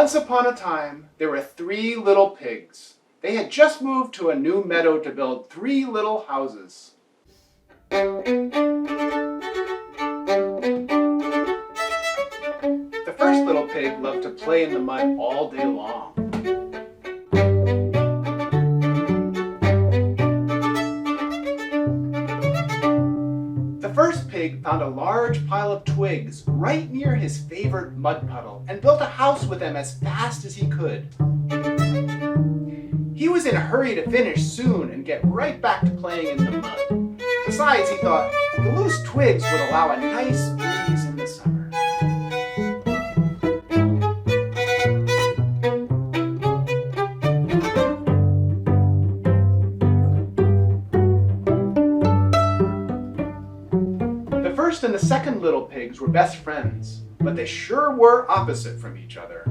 Once upon a time, there were 3 little pigs. They had just moved to a new meadow to build 3 little houses. The first little pig loved to play in the mud all day long. The first pig found a large pile of twigs right near his favorite mud puddle and built a house with them as fast as he could. He was in a hurry to finish soon and get right back to playing in the mud. Besides, he thought, the loose twigs would allow a nice breeze in the summer. The first and the second little pigs were best friends, but they sure were opposite from each other.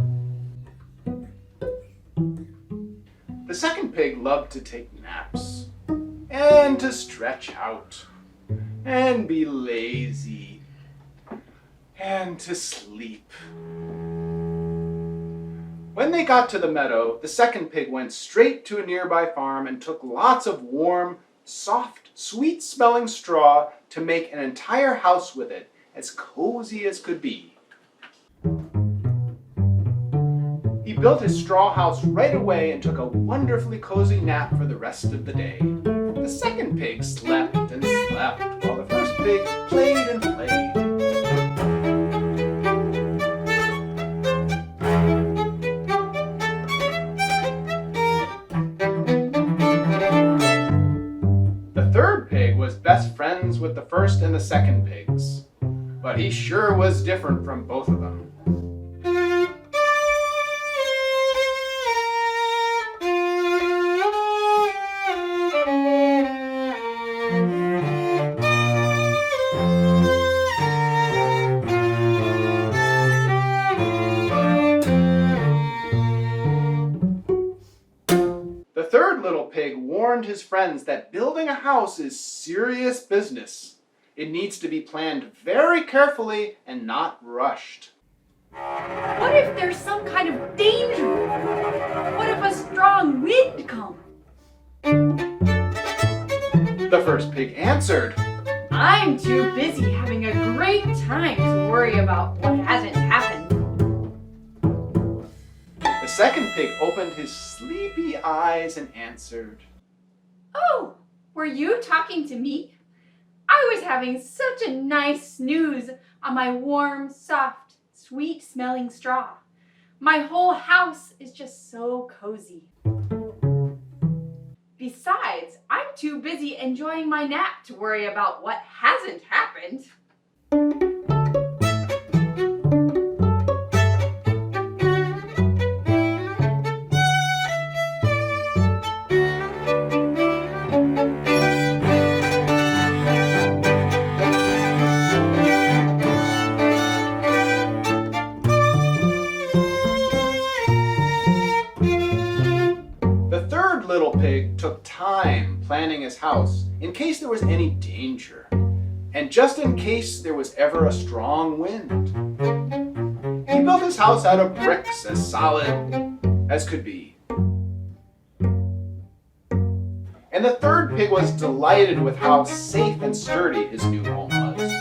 The second pig loved to take naps, and to stretch out, and be lazy, and to sleep. When they got to the meadow, the second pig went straight to a nearby farm and took lots of warm, soft, sweet-smelling straw to make an entire house with it, as cozy as could be. He built his straw house right away and took a wonderfully cozy nap for the rest of the day. The second pig slept and slept while the first pig played and played. The third pig was best friends with the first and the second pigs, but he sure was different from both of them. The third little pig warned his friends that building a house is serious business. It needs to be planned very carefully and not rushed. What if there's some kind of danger? What if a strong wind comes? The first pig answered, I'm too busy having a great time to worry about what hasn't happened. The second pig opened his sleepy eyes and answered, Oh, were you talking to me? I was having such a nice snooze on my warm, soft, sweet-smelling straw. My whole house is just so cozy. Besides, I'm too busy enjoying my nap to worry about what hasn't happened. Little pig took time planning his house in case there was any danger, and just in case there was ever a strong wind. He built his house out of bricks as solid as could be. And the third pig was delighted with how safe and sturdy his new home was.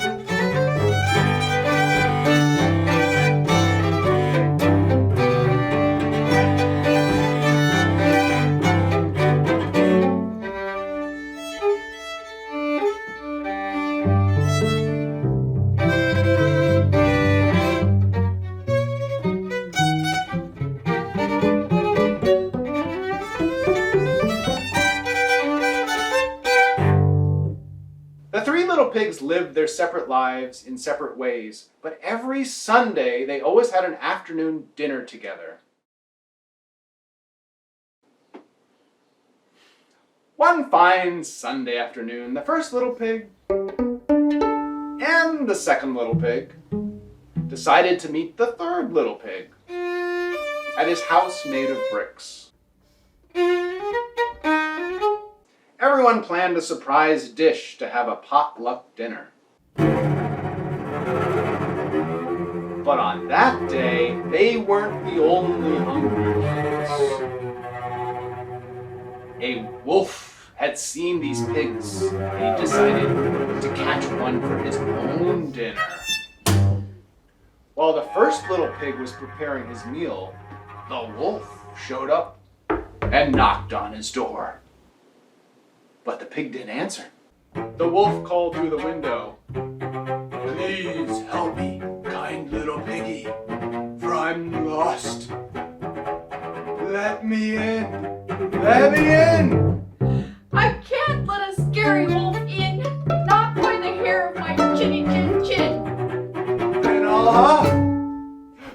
The 3 little pigs lived their separate lives in separate ways, but every Sunday they always had an afternoon dinner together. One fine Sunday afternoon, the first little pig and the second little pig decided to meet the third little pig at his house made of bricks. Everyone planned a surprise dish to have a potluck dinner. But on that day, they weren't the only hungry pigs. A wolf had seen these pigs, and he decided to catch one for his own dinner. While the first little pig was preparing his meal, the wolf showed up and knocked on his door. But the pig didn't answer. The wolf called through the window, "Please help me, kind little piggy, for I'm lost. Let me in! Let me in!" I can't let a scary wolf in, not by the hair of my chinny chin chin. Then I'll huff,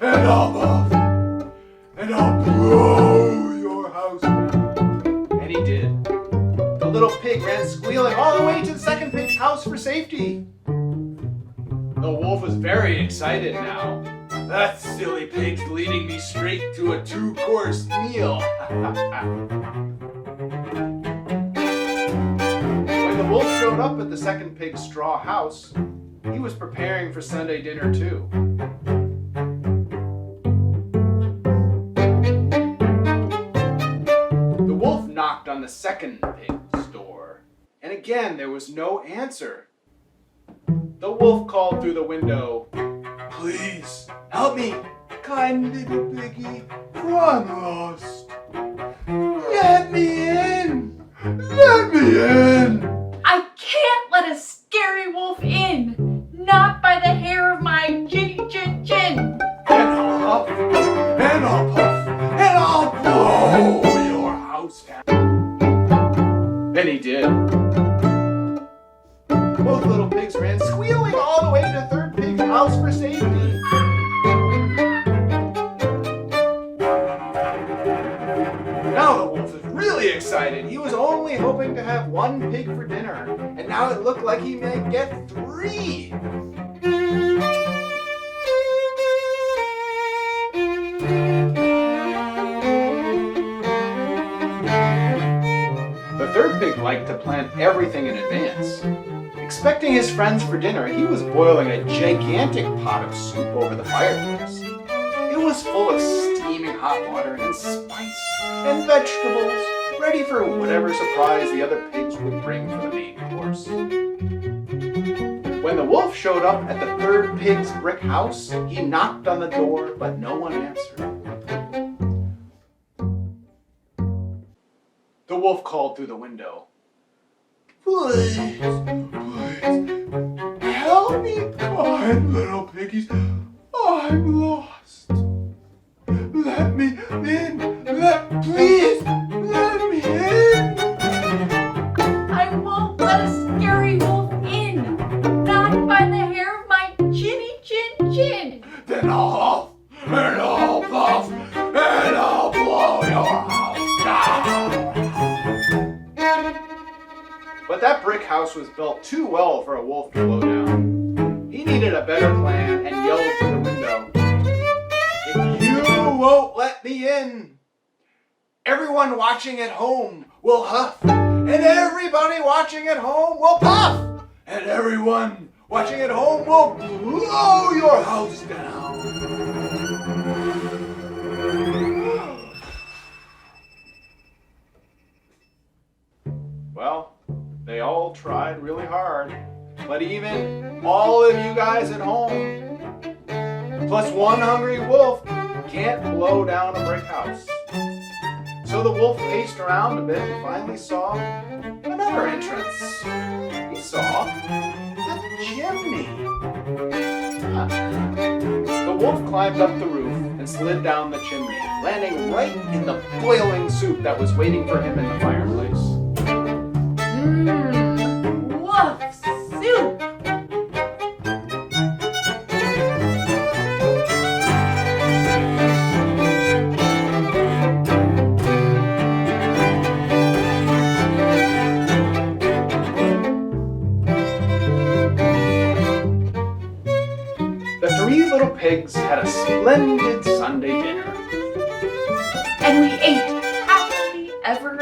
and I'll puff, and I'll blow your house down. And he did. The little pig ran squealing all the way to the second pig's house for safety. The wolf was very excited now. That silly pig's leading me straight to a 2-course meal. When the wolf showed up at the second pig's straw house, he was preparing for Sunday dinner too. The wolf knocked on the second pig's door, and again there was no answer. The wolf called through the window, "Please help me, kind little piggy, for I'm lost. Let me in! Let me in!" I can't let a scary wolf in, not by the hair of my chinny chin chin. And I'll huff, and I'll puff, and I'll blow your house down. And he did. Both little pigs ran squealing all the way to the third pig's house for safety. Now the wolf is really excited. He was only hoping to have 1 pig for dinner, and now it looked like he might get 3. The third pig liked to plan everything in advance. Expecting his friends for dinner, he was boiling a gigantic pot of soup over the fireplace. It was full of steaming hot water and spice and vegetables, ready for whatever surprise the other pigs would bring for the main course. When the wolf showed up at the third pig's brick house, he knocked on the door, but no one answered. The wolf called through the window, "Please, help me, kind little piggies. I'm lost. Let me in. Please, let me in." I won't let a scary wolf in, not by the hair of my chinny chin chin. Then I'll huff, and I'll puff, and I'll blow your house down. But that brick house was built too well for a wolf to blow down. He needed a better plan and yelled through the window, "If you won't let me in, everyone watching at home will huff, and everybody watching at home will puff, and everyone watching at home will blow your house down." Well, they all tried really hard, but even all of you guys at home, plus 1 hungry wolf, can't blow down a brick house. So the wolf paced around a bit and finally saw another entrance. He saw a chimney. The wolf climbed up the roof and slid down the chimney, landing right in the boiling soup that was waiting for him in the fireplace. Wolf soup. The 3 little pigs had a splendid Sunday dinner. And we ate happily ever